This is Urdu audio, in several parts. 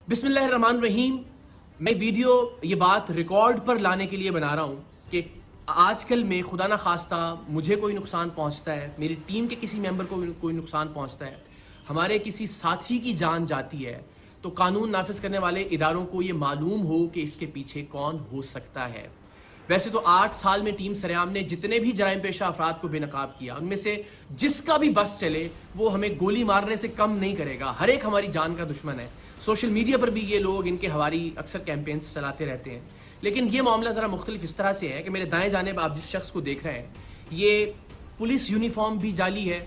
بسم اللہ الرحمن الرحیم. میں ویڈیو یہ بات ریکارڈ پر لانے کے لیے بنا رہا ہوں کہ آج کل میں خدا نخواستہ مجھے کوئی نقصان پہنچتا ہے، میری ٹیم کے کسی ممبر کو کوئی نقصان پہنچتا ہے، ہمارے کسی ساتھی کی جان جاتی ہے، تو قانون نافذ کرنے والے اداروں کو یہ معلوم ہو کہ اس کے پیچھے کون ہو سکتا ہے. ویسے تو 8 سال میں ٹیم سریام نے جتنے بھی جرائم پیشہ افراد کو بے نقاب کیا، ان میں سے جس کا بھی بس چلے وہ ہمیں گولی مارنے سے کم نہیں کرے گا. ہر ایک ہماری جان کا دشمن ہے. سوشل میڈیا پر بھی یہ لوگ ان کے ہماری اکثر کیمپینز چلاتے رہتے ہیں. لیکن یہ معاملہ ذرا مختلف اس طرح سے ہے کہ میرے دائیں جانب آپ جس شخص کو دیکھ رہے ہیں، یہ پولیس یونیفارم بھی جعلی ہے،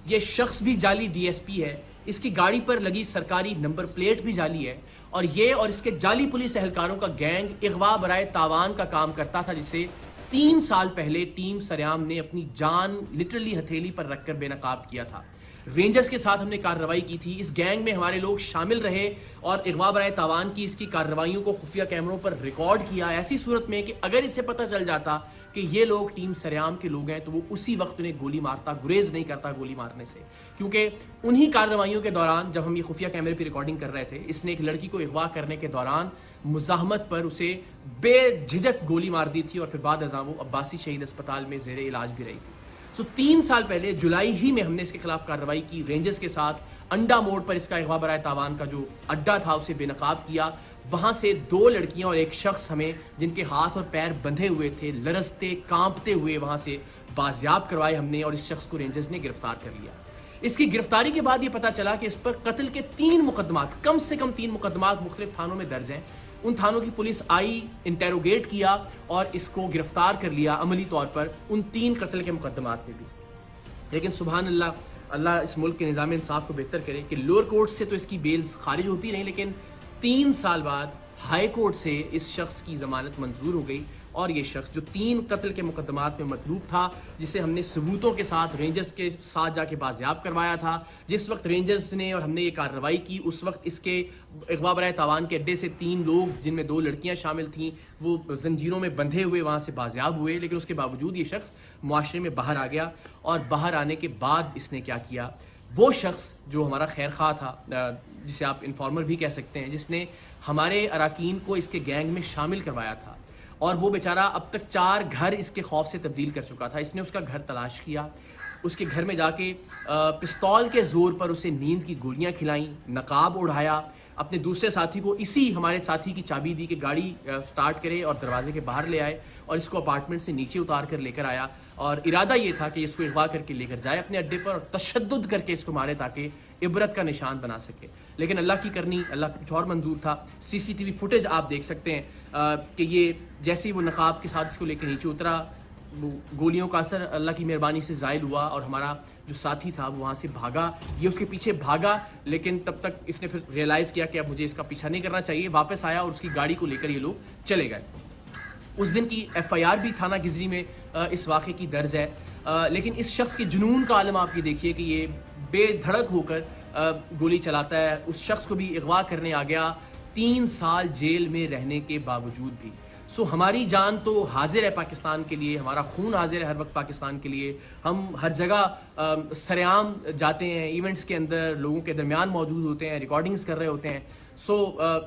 یہ شخص بھی جعلی ڈی ایس پی ہے، اس کی گاڑی پر لگی سرکاری نمبر پلیٹ بھی جعلی ہے، اور یہ اور اس کے جعلی پولیس اہلکاروں کا گینگ اغوا برائے تاوان کا کام کرتا تھا، جسے 3 سال پہلے ٹیم سریام نے اپنی جان لٹرلی ہتھیلی پر رکھ کر بے نقاب کیا تھا. رینجرز کے ساتھ ہم نے کارروائی کی تھی. اس گینگ میں ہمارے لوگ شامل رہے اور اغوا برائے تاوان کی اس کی کارروائیوں کو خفیہ کیمروں پر ریکارڈ کیا، ایسی صورت میں کہ اگر اسے پتہ چل جاتا کہ یہ لوگ ٹیم سریام کے لوگ ہیں تو وہ اسی وقت انہیں گولی مارتا، گریز نہیں کرتا گولی مارنے سے. کیونکہ انہی کارروائیوں کے دوران جب ہم یہ خفیہ کیمرے پہ ریکارڈنگ کر رہے تھے، اس نے ایک لڑکی کو اغوا کرنے کے دوران مزاحمت پر اسے بے جھجک گولی مار دی تھی، اور پھر بعد ازاں وہ عباسی شہید اسپتال میں زیر علاج بھی رہی تھی. 3 سال پہلے جولائی ہی میں ہم نے اس کے خلاف کارروائی کی. رینجرز کے ساتھ انڈا موڑ پر اس کا اغوا برائے تاوان کا جو اڈا تھا اسے بے نقاب کیا. وہاں سے 2 لڑکیاں اور ایک شخص ہمیں جن کے ہاتھ اور پیر بندھے ہوئے تھے، لرزتے کانپتے ہوئے وہاں سے بازیاب کروائے ہم نے، اور اس شخص کو رینجرز نے گرفتار کر لیا. اس کی گرفتاری کے بعد یہ پتا چلا کہ اس پر قتل کے 3 مقدمات، کم سے کم 3 مقدمات مختلف تھانوں میں درج ہیں. ان تھانوں کی پولیس آئی، انٹیروگیٹ کیا اور اس کو گرفتار کر لیا عملی طور پر ان 3 قتل کے مقدمات میں بھی. لیکن سبحان اللہ، اللہ اس ملک کے نظام انصاف کو بہتر کرے کہ لوور کورٹ سے تو اس کی بیل خارج ہوتی رہی، لیکن 3 سال بعد ہائی کورٹ سے اس شخص کی ضمانت منظور ہو گئی. اور یہ شخص جو 3 قتل کے مقدمات میں مطلوب تھا، جسے ہم نے ثبوتوں کے ساتھ رینجرز کے ساتھ جا کے بازیاب کروایا تھا، جس وقت رینجرز نے اور ہم نے یہ کارروائی کی اس وقت اس کے اغوا برائے تاوان کے اڈے سے 3 لوگ جن میں 2 لڑکیاں شامل تھیں وہ زنجیروں میں بندھے ہوئے وہاں سے بازیاب ہوئے. لیکن اس کے باوجود یہ شخص معاشرے میں باہر آ گیا، اور باہر آنے کے بعد اس نے کیا کیا، وہ شخص جو ہمارا خیر خواہ تھا، جسے آپ انفارمر بھی کہہ سکتے ہیں، جس نے ہمارے اراکین کو اس کے گینگ میں شامل کروایا تھا، اور وہ بیچارہ اب تک 4 گھر اس کے خوف سے تبدیل کر چکا تھا. اس نے اس کا گھر تلاش کیا، اس کے گھر میں جا کے پستول کے زور پر اسے نیند کی گولیاں کھلائیں، نقاب اڑھایا، اپنے دوسرے ساتھی کو اسی ہمارے ساتھی کی چابی دی کہ گاڑی سٹارٹ کرے اور دروازے کے باہر لے آئے، اور اس کو اپارٹمنٹ سے نیچے اتار کر لے کر آیا. اور ارادہ یہ تھا کہ اس کو اغوا کر کے لے کر جائے اپنے اڈے پر اور تشدد کر کے اس کو مارے تاکہ عبرت کا نشان بنا سکے. لیکن اللہ کی کرنی، اللہ کو کچھ اور منظور تھا. سی سی ٹی وی فوٹیج آپ دیکھ سکتے ہیں کہ یہ جیسے ہی وہ نقاب کے ساتھ اس کو لے کے نیچے اترا، وہ گولیوں کا اثر اللہ کی مہربانی سے زائل ہوا، اور ہمارا جو ساتھی تھا وہ وہاں سے بھاگا. یہ اس کے پیچھے بھاگا، لیکن تب تک اس نے پھر ریئلائز کیا کہ اب مجھے اس کا پیچھا نہیں کرنا چاہیے. واپس آیا اور اس کی گاڑی کو لے کر یہ لوگ چلے گئے. اس دن کی ایف آئی آر بھی تھانہ گزری میں اس واقعے کی درج ہے. لیکن اس شخص کے جنون کا عالم آپ یہ دیکھیے کہ یہ بے دھڑک ہو کر گولی چلاتا ہے. اس شخص کو بھی اغوا کرنے آ گیا 3 سال جیل میں رہنے کے باوجود بھی. ہماری جان تو حاضر ہے پاکستان کے لیے، ہمارا خون حاضر ہے ہر وقت پاکستان کے لیے. ہم ہر جگہ سریعام جاتے ہیں، ایونٹس کے اندر لوگوں کے درمیان موجود ہوتے ہیں، ریکارڈنگز کر رہے ہوتے ہیں.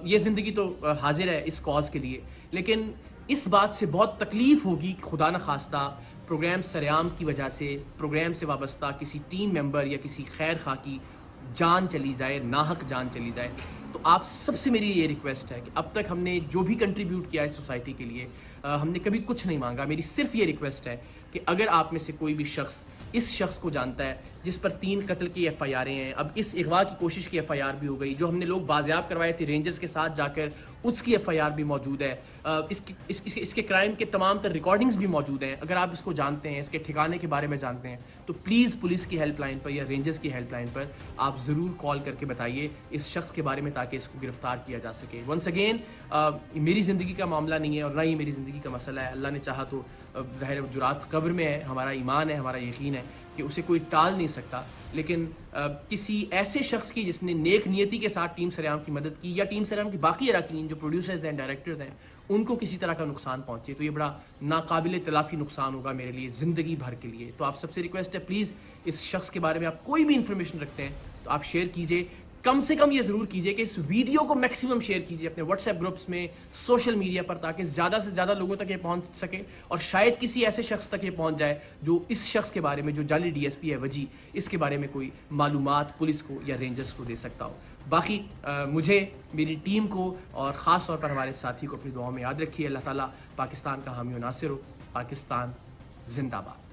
یہ زندگی تو حاضر ہے اس کاز کے لیے. لیکن اس بات سے بہت تکلیف ہوگی کہ خدا نخواستہ پروگرام سریعام کی وجہ سے پروگرام سے وابستہ کسی ٹیم ممبر یا کسی خیر خواہ کی جان چلی جائے، ناحق جان چلی جائے. تو آپ سب سے میری یہ ریکویسٹ ہے کہ اب تک ہم نے جو بھی کنٹریبیوٹ کیا ہے سوسائٹی کے لیے، ہم نے کبھی کچھ نہیں مانگا. میری صرف یہ ریکویسٹ ہے کہ اگر آپ میں سے کوئی بھی شخص اس شخص کو جانتا ہے جس پر 3 قتل کی ایف آئی آریں ہیں، اب اس اغوا کی کوشش کی ایف آئی آر بھی ہو گئی، جو ہم نے لوگ بازیاب کروائے تھے رینجرز کے ساتھ جا کر اس کی ایف آئی آر بھی موجود ہے، اس کے کرائم کے تمام تر ریکارڈنگز بھی موجود ہیں. اگر آپ اس کو جانتے ہیں، اس کے ٹھکانے کے بارے میں جانتے ہیں، تو پلیز پولیس کی ہیلپ لائن پر یا رینجرز کی ہیلپ لائن پر آپ ضرور کال کر کے بتائیے اس شخص کے بارے میں تاکہ اس کو گرفتار کیا جا سکے. ونس اگین، میری زندگی کا معاملہ نہیں ہے اور نہ ہی میری زندگی کا مسئلہ ہے. اللہ نے چاہا تو ظاہر جرات قبر میں ہے. ہمارا ایمان ہے، ہمارا یقین ہے کہ اسے کوئی ٹال نہیں سکتا. لیکن کسی ایسے شخص کی جس نے نیک نیتی کے ساتھ ٹیم سریام کی مدد کی، یا ٹیم سریام کی باقی اراکین جو پروڈیوسرز ہیں، ڈائریکٹرز ہیں، ان کو کسی طرح کا نقصان پہنچے، تو یہ بڑا ناقابل تلافی نقصان ہوگا میرے لیے زندگی بھر کے لیے. تو آپ سب سے ریکویسٹ ہے پلیز اس شخص کے بارے میں آپ کوئی بھی انفارمیشن رکھتے ہیں تو آپ شیئر کیجئے. کم سے کم یہ ضرور کیجئے کہ اس ویڈیو کو میکسیمم شیئر کیجئے اپنے واٹس ایپ گروپس میں، سوشل میڈیا پر، تاکہ زیادہ سے زیادہ لوگوں تک یہ پہنچ سکے اور شاید کسی ایسے شخص تک یہ پہنچ جائے جو اس شخص کے بارے میں، جو جعلی ڈی ایس پی ہے وجی، اس کے بارے میں کوئی معلومات پولیس کو یا رینجرز کو دے سکتا ہو۔ باقی مجھے، میری ٹیم کو اور خاص طور پر ہمارے ساتھی کو اپنی دعاؤں میں یاد رکھیے۔ اللہ تعالیٰ پاکستان کا حامی و ناصر ہو۔ پاکستان زندہ باد۔